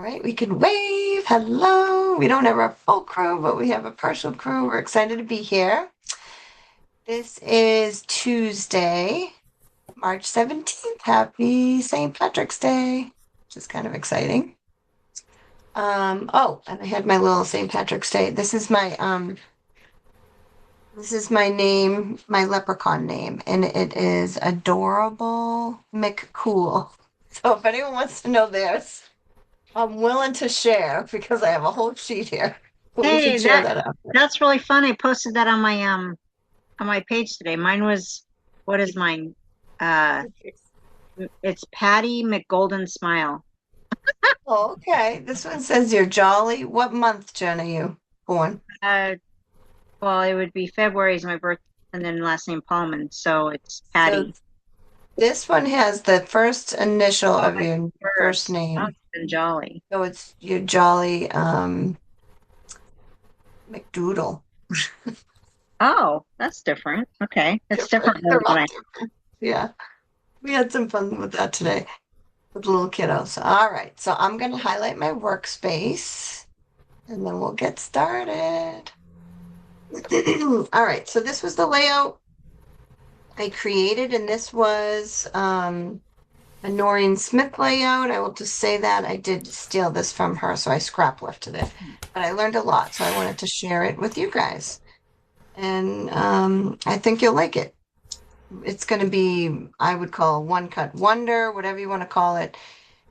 right, we can wave. Hello. We don't have our full crew, but we have a partial crew. We're excited to be here. This is Tuesday, March 17th. Happy St. Patrick's Day, which is kind of exciting. Oh, and I had my little St. Patrick's Day. This is my name, my leprechaun name, and it is Adorable McCool. So if anyone wants to know theirs, I'm willing to share because I have a whole sheet here. But we can Hey, share that out. that's really fun. I posted that on my page today. Mine was what is mine? Uh it's Patty McGolden Smile. Oh, okay. This one says you're jolly. What month, Jen, are you born? Uh well, it would be February is my birth and then last name Paulman, so it's So Patty. this one has the first initial Oh, of that's your first first. Oh, name. it's been jolly. So it's your jolly McDoodle. Oh, that's different. Okay. That's Different. different than They're what all I different. Yeah. We had some fun with that today with little kiddos. All right. So I'm going to highlight my workspace and then we'll get started. All right. So this was the layout I created, and this was a Noreen Smith layout. I will just say that I did steal this from her, so I scrap lifted it. But I learned a lot, so I wanted to share it with you guys. And I think you'll like it. It's going to be, I would call one cut wonder, whatever you want to call it.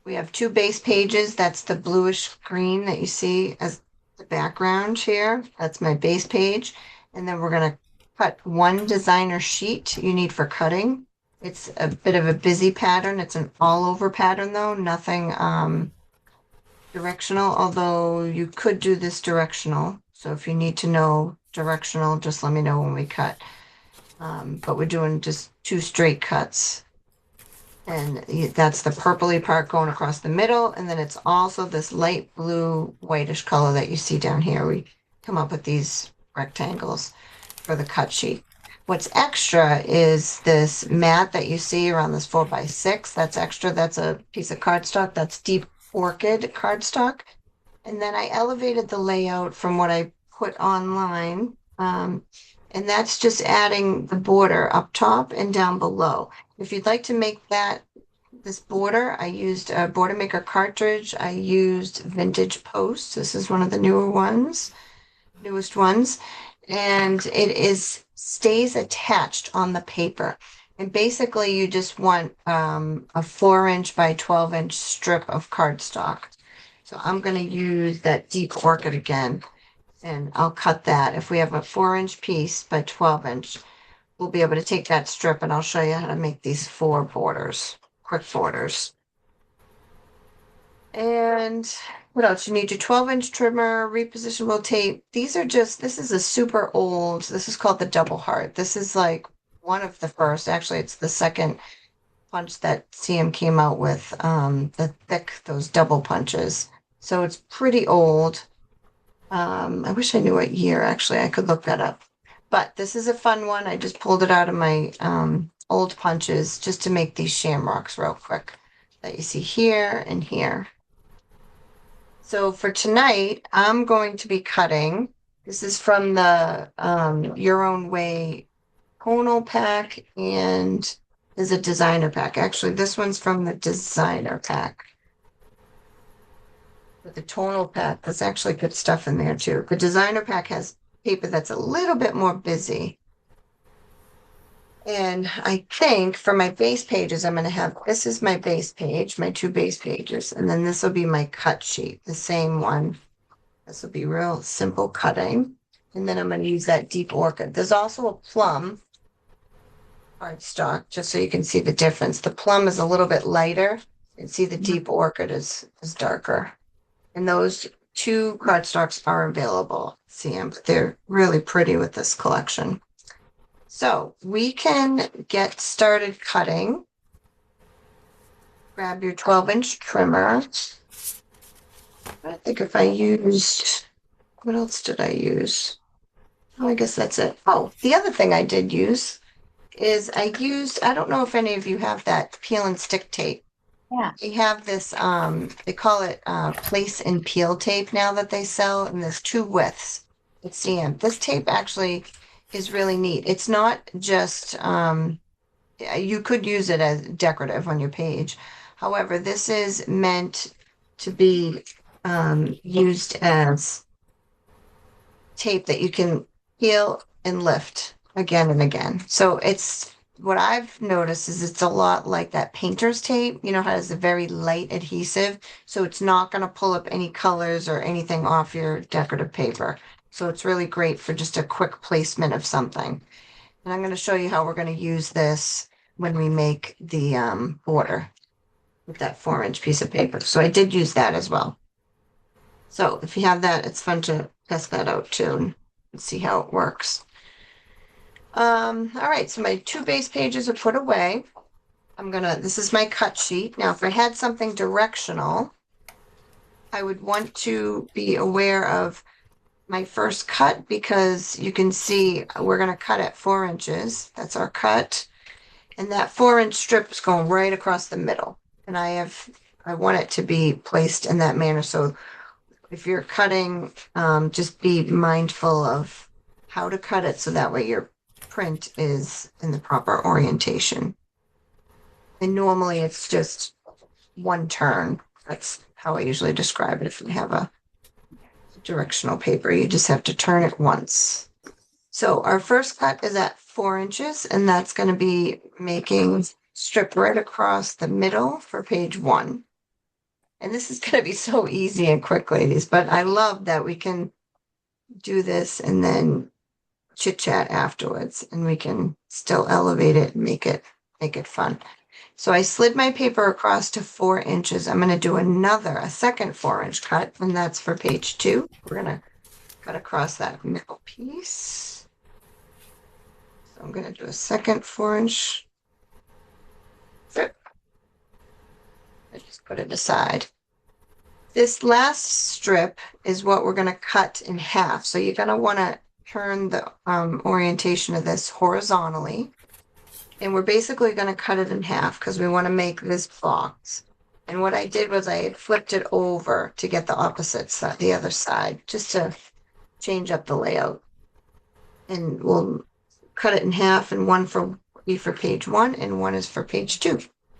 We have two base pages. That's the bluish green that you see as the background here. That's my base page. And then we're going to cut one designer sheet you need for cutting. It's a bit of a busy pattern. It's an all over pattern though, nothing directional, although you could do this directional. So if you need to know directional, just let me know when we cut. But we're doing just two straight cuts. And that's the purpley part going across the middle. And then it's also this light blue whitish color that you see down here. We come up with these rectangles for the cut sheet. What's extra is this mat that you see around this 4x6. That's extra. That's a piece of cardstock. That's deep orchid cardstock. And then I elevated the layout from what I put online. And that's just adding the border up top and down below. If you'd like to make that this border, I used a border maker cartridge. I used vintage posts. This is one of the newest ones. And it is stays attached on the paper. And basically you just want a 4-inch by 12-inch strip of cardstock. So I'm going to use that deep orchid again, and I'll cut that. If we have a 4-inch piece by 12-inch, we'll be able to take that strip and I'll show you how to make these four borders, quick borders. And what else? You need your 12-inch trimmer, repositionable tape. This is a super old, this is called the double heart. This is like one of the first, actually, it's the second punch that CM came out with, those double punches. So it's pretty old. I wish I knew what year, actually. I could look that up. But this is a fun one. I just pulled it out of my old punches just to make these shamrocks real quick that you see here and here. So for tonight, I'm going to be cutting. This is from the Your Own Way tonal pack, and there's a designer pack. Actually, this one's from the designer pack. But the tonal pack, there's actually good stuff in there too. The designer pack has paper that's a little bit more busy. And I think for my base pages, I'm going to have, this is my base page, my two base pages, and then this will be my cut sheet, the same one. This will be real simple cutting. And then I'm going to use that deep orchid. There's also a plum cardstock, just so you can see the difference. The plum is a little bit lighter, and see the deep orchid is darker. And those two cardstocks are available. See them, they're really pretty with this collection. So we can get started cutting. Grab your 12-inch trimmer. I think if I used, what else did I use? Oh, I guess that's it. Oh, the other thing I did use is I don't know if any of you have that peel and stick tape. Yeah. They have this, they call it place and peel tape now that they sell, and there's two widths. It's this tape actually is really neat. It's not just you could use it as decorative on your page. However, this is meant to be used as tape that you can peel and lift again and again. So it's what I've noticed is it's a lot like that painter's tape, you know, has a very light adhesive. So it's not going to pull up any colors or anything off your decorative paper. So it's really great for just a quick placement of something. And I'm going to show you how we're going to use this when we make the border with that 4-inch piece of paper. So I did use that as well. So if you have that, it's fun to test that out too and see how it works. All right, so my two base pages are put away. This is my cut sheet. Now, if I had something directional, I would want to be aware of my first cut because you can see we're going to cut at 4 inches. That's our cut. And that 4-inch strip is going right across the middle. And I want it to be placed in that manner. So if you're cutting, just be mindful of how to cut it so that way your print is in the proper orientation. And normally it's just one turn. That's how I usually describe it. If you have a directional paper, you just have to turn it once. So our first cut is at 4 inches, and that's going to be making strip right across the middle for page 1. And this is going to be so easy and quick, ladies, but I love that we can do this and then chit chat afterwards, and we can still elevate it and make it fun. So I slid my paper across to 4 inches. I'm going to do a second 4-inch cut, and that's for page 2. We're going to cut across that middle piece. So I'm going to do a second 4-inch strip. I just put it aside. This last strip is what we're going to cut in half. So you're going to want to turn the orientation of this horizontally. And we're basically going to cut it in half because we want to make this box. And what I did was I flipped it over to get the opposite side, the other side, just to change up the layout. And we'll cut it in half, and one for be for page 1 and one is for page 2.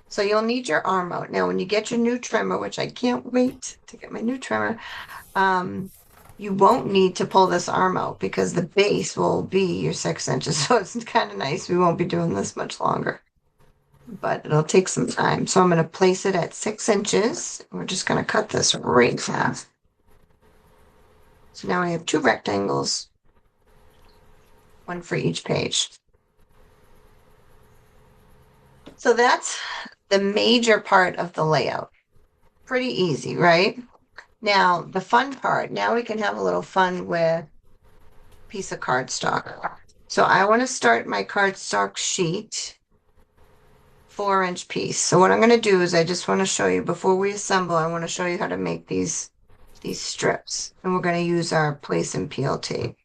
So you'll need your arm out. Now, when you get your new trimmer, which I can't wait to get my new trimmer, you won't need to pull this arm out because the base will be your 6 inches. So it's kind of nice. We won't be doing this much longer, but it'll take some time. So I'm going to place it at 6 inches. We're just going to cut this right in half. So now I have 2 rectangles, one for each page. So that's the major part of the layout. Pretty easy, right? Now, the fun part, now we can have a little fun with a piece of cardstock. So I want to start my cardstock sheet, 4-inch piece. So what I'm going to do is I just want to show you, before we assemble, I want to show you how to make these strips. And we're going to use our place and peel tape,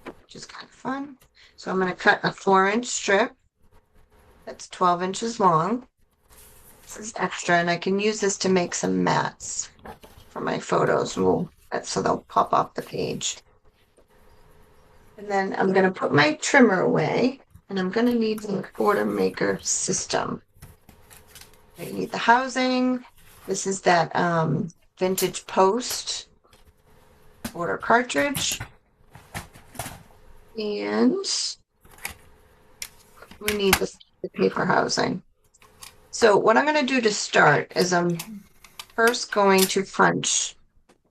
which is kind of fun. So I'm going to cut a 4-inch strip. That's 12 inches long. This is extra, and I can use this to make some mats for my photos. So they'll pop off the page. And then I'm going to put my trimmer away, and I'm going to need the border maker system. I need the housing. This is that vintage post border cartridge. And we need the paper housing. So what I'm going to do to start is I'm first going to punch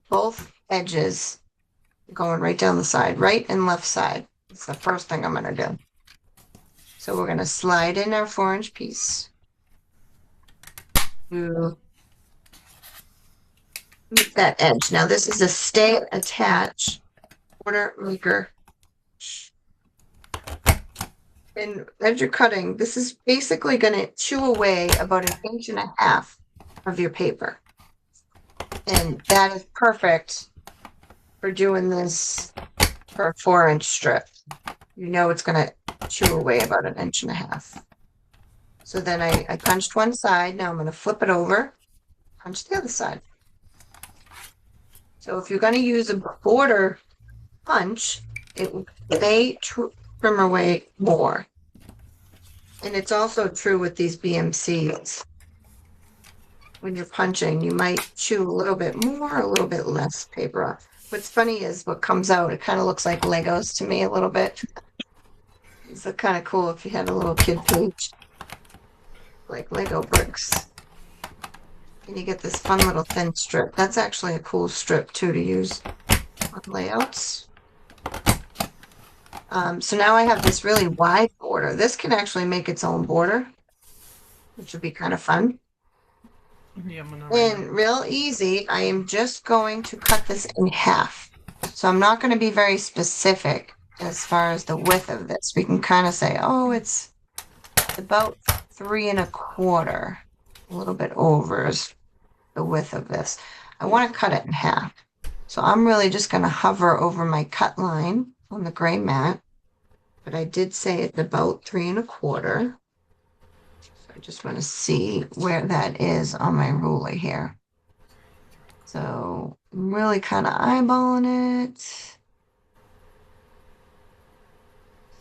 both edges going right down the side, right and left side. It's the first thing I'm going to do. So we're going to slide in our 4-inch piece. To make that edge. Now this is a stay attach border maker. And as you're cutting, this is basically going to chew away about 1.5 inches of your paper. And that is perfect for doing this for a 4-inch strip. You know it's going to chew away about 1.5 inches. So then I punched one side. Now I'm going to flip it over, punch the other side. So if you're going to use a border punch, they trim away more. And it's also true with these BMCs. When you're punching, you might chew a little bit more, a little bit less paper off. What's funny is what comes out, it kind of looks like Legos to me a little bit. It's kind of cool if you had a little kid page, like Lego bricks. And you get this fun little thin strip. That's actually a cool strip too to use on layouts. So now I have this really wide border. This can actually make its own border, which would be kind of fun. Yeah, I'm gonna And real easy, I am just going to cut this in half. So I'm not going to be very specific as far as the width of this. We can kind of say, oh, it's about 3¼ a little bit over is the width of this. I want to cut it in half. So I'm really just going to hover over my cut line on the gray mat. But I did say it's about 3¼ I just want to see where that is on my ruler here. So I'm really kind of eyeballing it.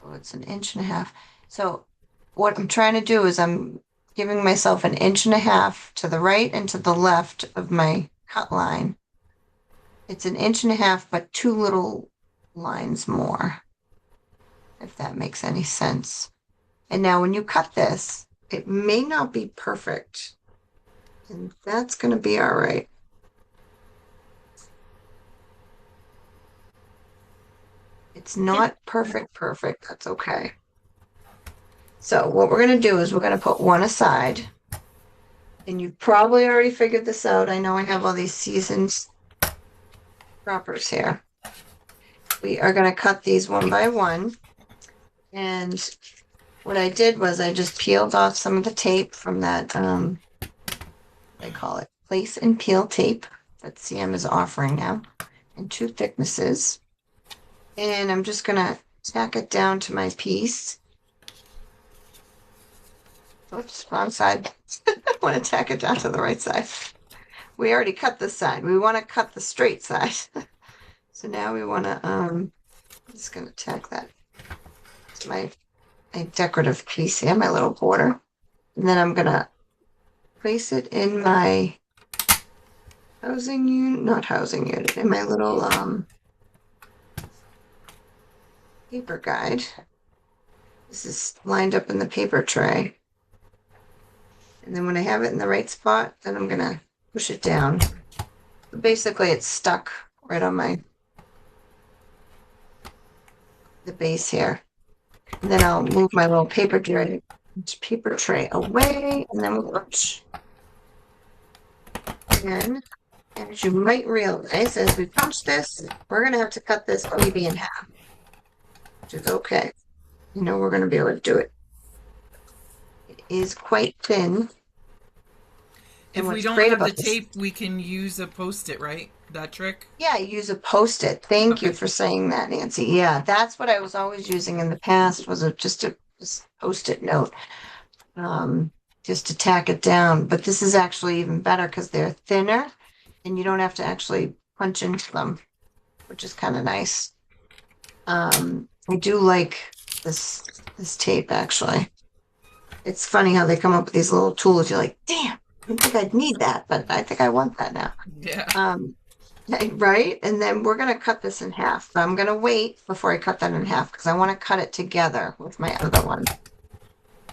So it's 1.5 inches. So what I'm trying to do is I'm giving myself 1.5 inches to the right and to the left of my cut line. It's 1.5 inches, but 2 little lines more, if that makes any sense. And now when you cut this, it may not be perfect, and that's going to be all right. It's not perfect, that's okay. So what we're going to do is we're going to put one aside, and you've probably already figured this out. I know I have all these seasoned croppers here. We are going to cut these one by one, and what I did was I just peeled off some of the tape from that, they call it place and peel tape that CM is offering now in 2 thicknesses. And I'm just going to tack it down to my piece. Oops, wrong side. I want to tack it down to the right side. We already cut this side. We want to cut the straight side. So now we want to, I'm just going to tack that to my decorative piece here, my little border. And then I'm going to place it in my housing unit, not housing unit, in my little paper guide. This is lined up in the paper tray. And then when I have it in the right spot, then I'm going to push it down. But basically, it's stuck right on the base here. And then I'll move my little paper tray away, and then we'll punch. And as you might realize, as we punch this, we're going to have to cut this maybe in half, which is okay. You know, we're going to be able to do it. It is quite thin. If we don't have the tape, we can use a Post-it, right? That trick? Yeah, use a Post-it. Thank you for saying that, Nancy. Yeah, that's what I was always using in the past, was just a Post-it note, just to tack it down. But this is actually even better because they're thinner and you don't have to actually punch into them, which is kind of nice. I do like this tape, actually. It's funny how they come up with these little tools. You're like, damn, I don't think I'd need that, but I think I want that now. Yeah. Right? And then we're going to cut this in half. But I'm going to wait before I cut that in half because I want to cut it together with my other one.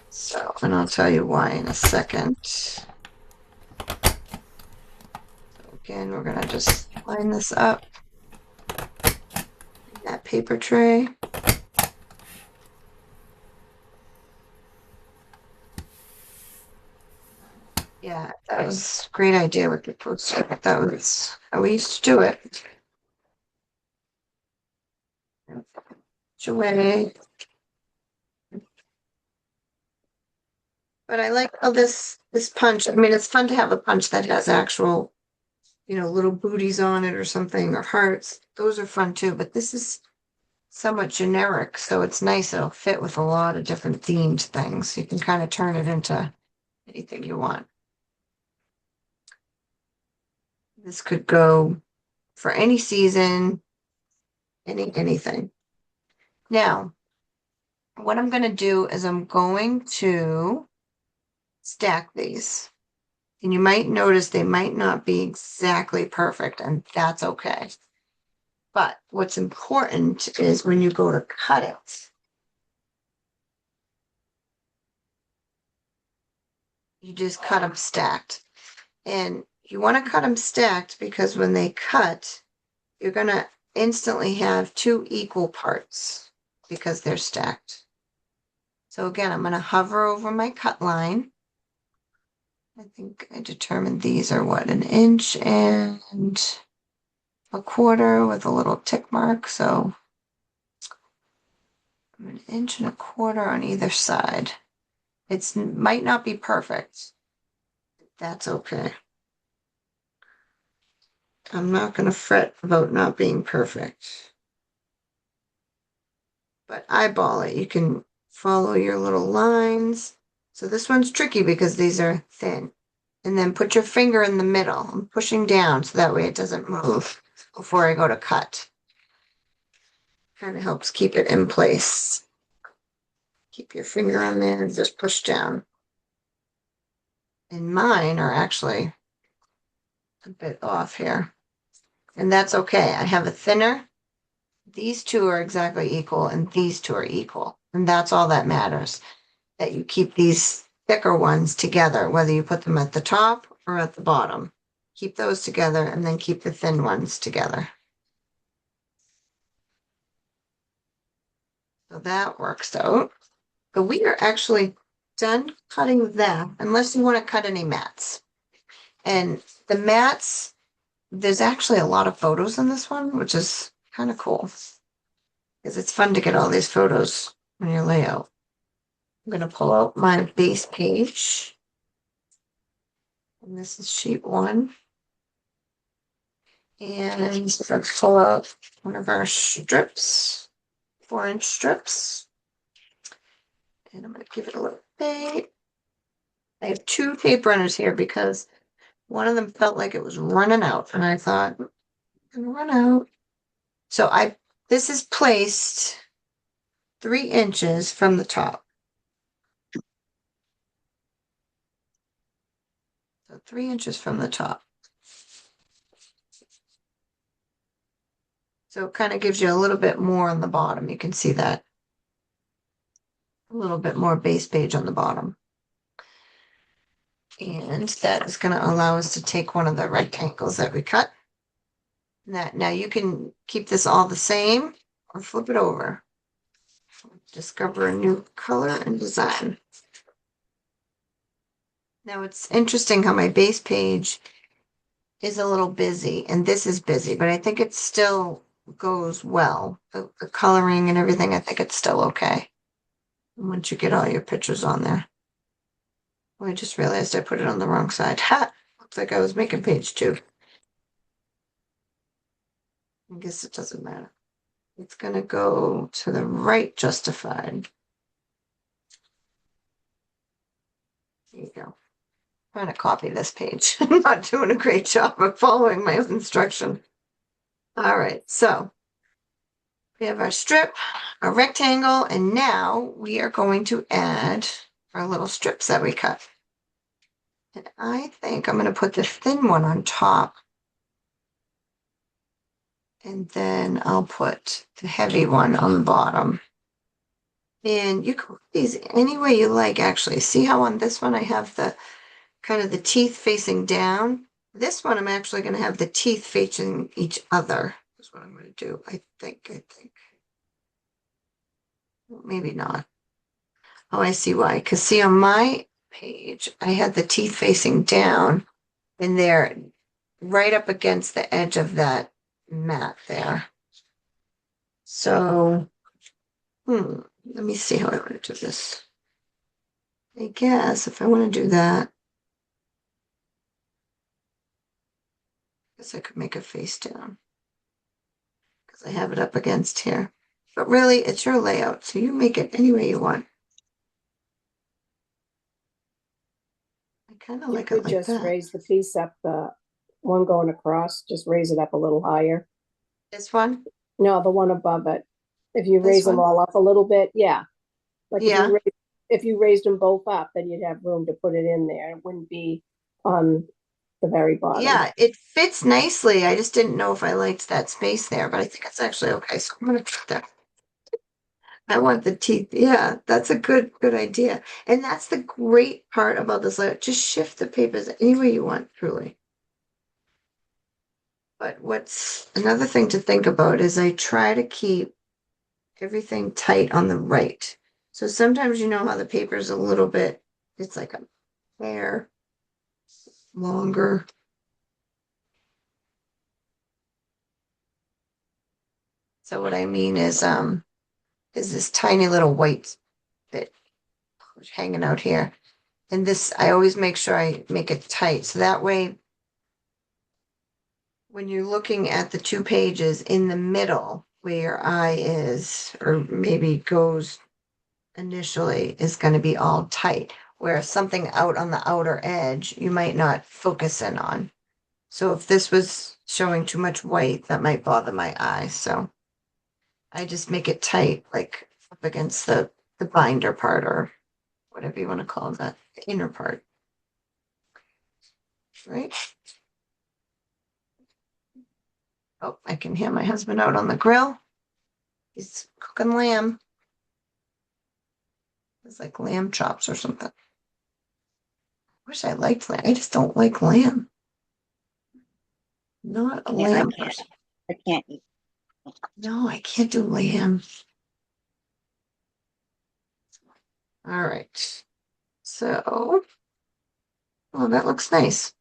So, and I'll tell you why in a second. So again, we're going to just line this up in that paper tray. Yeah, that was a great idea with the Post-it. That was how we used to do it. Away. But I like how this punch. I mean, it's fun to have a punch that has actual, little booties on it or something, or hearts. Those are fun too. But this is somewhat generic, so it's nice. It'll fit with a lot of different themed things. You can kind of turn it into anything you want. This could go for any season, anything. Now, what I'm going to do is I'm going to stack these. And you might notice they might not be exactly perfect, and that's okay. But what's important is when you go to cut it, you just cut them stacked. And you want to cut them stacked because when they cut, you're going to instantly have two equal parts because they're stacked. So again, I'm going to hover over my cut line. I think I determined these are what, 1 and a quarter with a little tick mark. So 1 and a quarter on either side. It might not be perfect. That's okay. I'm not going to fret about not being perfect. But eyeball it. You can follow your little lines. So this one's tricky because these are thin. And then put your finger in the middle. I'm pushing down so that way it doesn't move before I go to cut. Kind of helps keep it in place. Keep your finger on there and just push down. And mine are actually a bit off here. And that's okay. I have a thinner. These two are exactly equal and these two are equal. And that's all that matters. That you keep these thicker ones together, whether you put them at the top or at the bottom. Keep those together and then keep the thin ones together. So that works out. But we are actually done cutting that, unless you want to cut any mats. And the mats, there's actually a lot of photos in this one, which is kind of cool. Because it's fun to get all these photos on your layout. I'm going to pull out my base page. And this is sheet 1. And let's pull out one of our strips, 4-inch strips. And I'm going to give it a little tape. I have 2 tape runners here because one of them felt like it was running out. And I thought, I'm going to run out. So this is placed 3 inches from the top. So 3 inches from the top. So it kind of gives you a little bit more on the bottom. You can see that. A little bit more base page on the bottom. And that is going to allow us to take one of the rectangles that we cut. Now you can keep this all the same or flip it over. Discover a new color and design. Now it's interesting how my base page is a little busy and this is busy, but I think it still goes well. The coloring and everything, I think it's still okay. Once you get all your pictures on there. Oh, I just realized I put it on the wrong side. Ha! Looks like I was making page 2. I guess it doesn't matter. It's going to go to the right justified. There you go. I'm trying to copy this page. I'm not doing a great job of following my instruction. All right, so we have our strip, our rectangle, and now we are going to add our little strips that we cut. And I think I'm going to put the thin one on top. And then I'll put the heavy one on the bottom. And you can put these any way you like, actually. See how on this one I have the kind of the teeth facing down? This one I'm actually going to have the teeth facing each other. That's what I'm going to do, I think. Maybe not. Oh, I see why. Because see, on my page, I had the teeth facing down, and they're right up against the edge of that mat there. So, let me see how I want to do this. I guess if I want to do that, I guess I could make a face down because I have it up against here. But really, it's your layout, so you make it any way you want. I kind of You like it could like just that. raise the piece up, the one going across, just raise it up a little higher. This one? No, the one above it. If you This raise them one? all up a little bit, yeah. Like Yeah. if you raised them both up, then you'd have room to put it in there. It wouldn't be on the very bottom. Yeah, it fits nicely. I just didn't know if I liked that space there, but I think it's actually okay. So I'm gonna put that. I want the teeth. Yeah, that's a good idea. And that's the great part about this layout. Just shift the papers any way you want, truly. But what's another thing to think about is I try to keep everything tight on the right. So sometimes you know how the paper's a little bit, it's like a hair longer. So what I mean is this tiny little white bit hanging out here. And this, I always make sure I make it tight. So that way, when you're looking at the two pages in the middle where your eye is, or maybe goes initially, is going to be all tight. Where something out on the outer edge, you might not focus in on. So if this was showing too much white, that might bother my eye. So I just make it tight, like up against the binder part or whatever you want to call that, the inner part. Right? Oh, I can hear my husband out on the grill. He's cooking lamb. It's like lamb chops or something. Wish I liked lamb. I just don't like lamb. Not a Yeah, lamb person. I can't eat. No, I can't do lamb. All right. So, oh, that looks nice.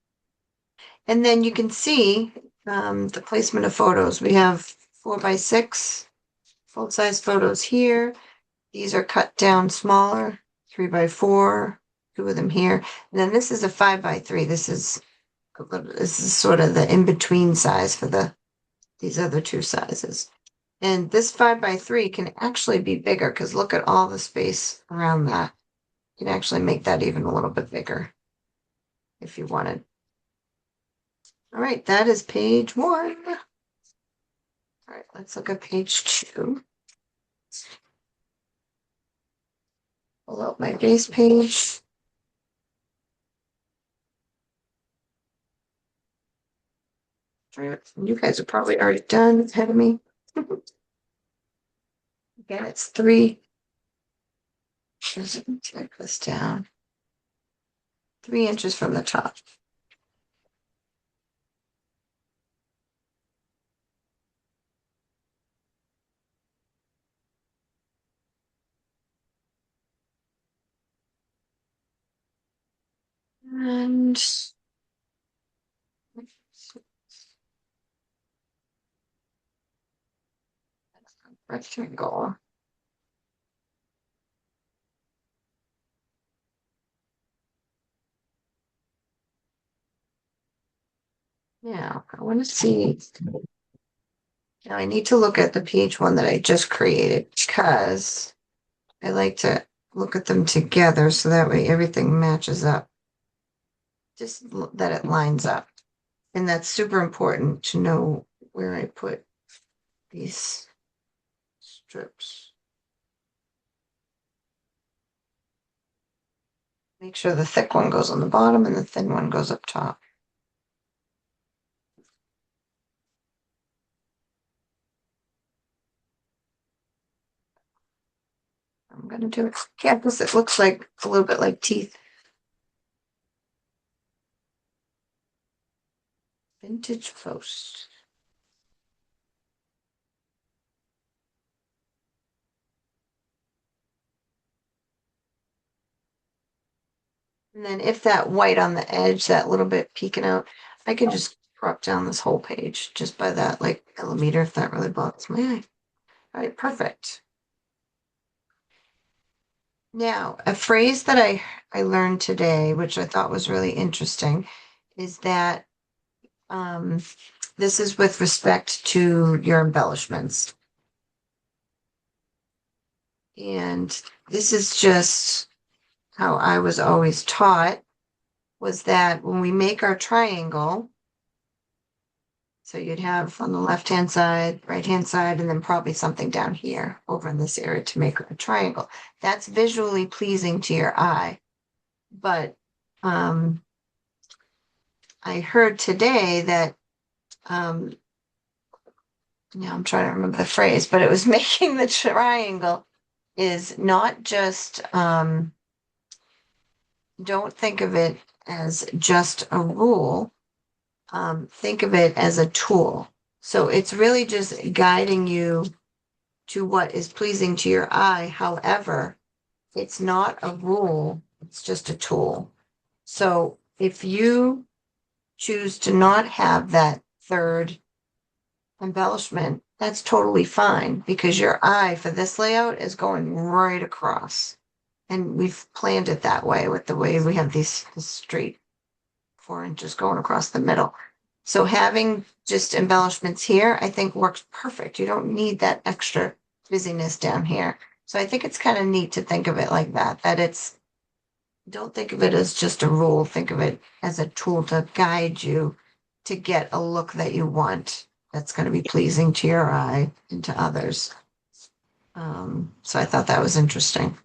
And then you can see the placement of photos. We have 4x6 full-size photos here. These are cut down smaller, 3x4, two of them here. And then this is a 5x3. This is sort of the in-between size for these other two sizes. And this 5x3 can actually be bigger because look at all the space around that. You can actually make that even a little bit bigger if you wanted. All right, that is page 1. All right, let's look at page 2. Pull out my base page. You guys are probably already done ahead of me. Again, it's 3. Check this down. 3 inches from the top. And rectangle. Now, I want to see. Now, I need to look at the page 1 that I just created because I like to look at them together so that way everything matches up. Just that it lines up. And that's super important to know where I put these strips. Make sure the thick one goes on the bottom and the thin one goes up top. I'm going to do it. Yeah, this it looks like a little bit like teeth. Vintage post. And then if that white on the edge, that little bit peeking out, I can just crop down this whole page just by that like millimeter if that really bothers my eye. All right, perfect. Now, a phrase that I learned today, which I thought was really interesting, is that this is with respect to your embellishments. And this is just how I was always taught, was that when we make our triangle, so you'd have on the left-hand side, right-hand side, and then probably something down here over in this area to make a triangle. That's visually pleasing to your eye. But I heard today that, now I'm trying to remember the phrase, but it was making the triangle is not just, don't think of it as just a rule. Think of it as a tool. So it's really just guiding you to what is pleasing to your eye. However, it's not a rule, it's just a tool. So if you choose to not have that third embellishment, that's totally fine because your eye for this layout is going right across. And we've planned it that way with the way we have this straight 4 inches going across the middle. So having just embellishments here, I think works perfect. You don't need that extra busyness down here. So I think it's kind of neat to think of it like that, don't think of it as just a rule. Think of it as a tool to guide you to get a look that you want that's going to be pleasing to your eye and to others. So I thought that was interesting.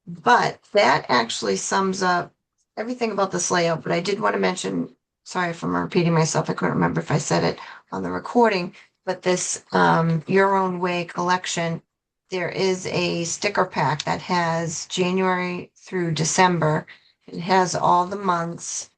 But that actually sums up everything about this layout. But I did want to mention, sorry if I'm repeating myself, I couldn't remember if I said it on the recording, but this Your Own Way collection, there is a sticker pack that has January through December. It has all the months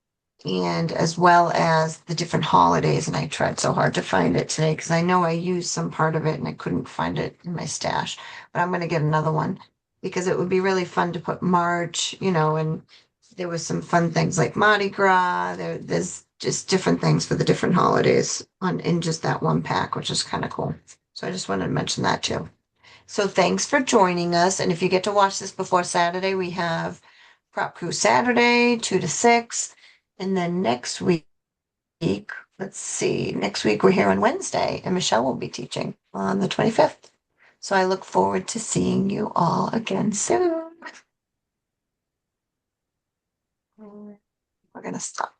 and as well as the different holidays. And I tried so hard to find it today because I know I used some part of it and I couldn't find it in my stash. But I'm going to get another one because it would be really fun to put March, and there was some fun things like Mardi Gras. There's just different things for the different holidays in just that one pack, which is kind of cool. So I just wanted to mention that too. So thanks for joining us. And if you get to watch this before Saturday, we have Prop Crew Saturday, 2 to 6. And then next week, let's see, next week we're here on Wednesday and Michelle will be teaching on the 25th. So I look forward to seeing you all again soon. We're going to stop.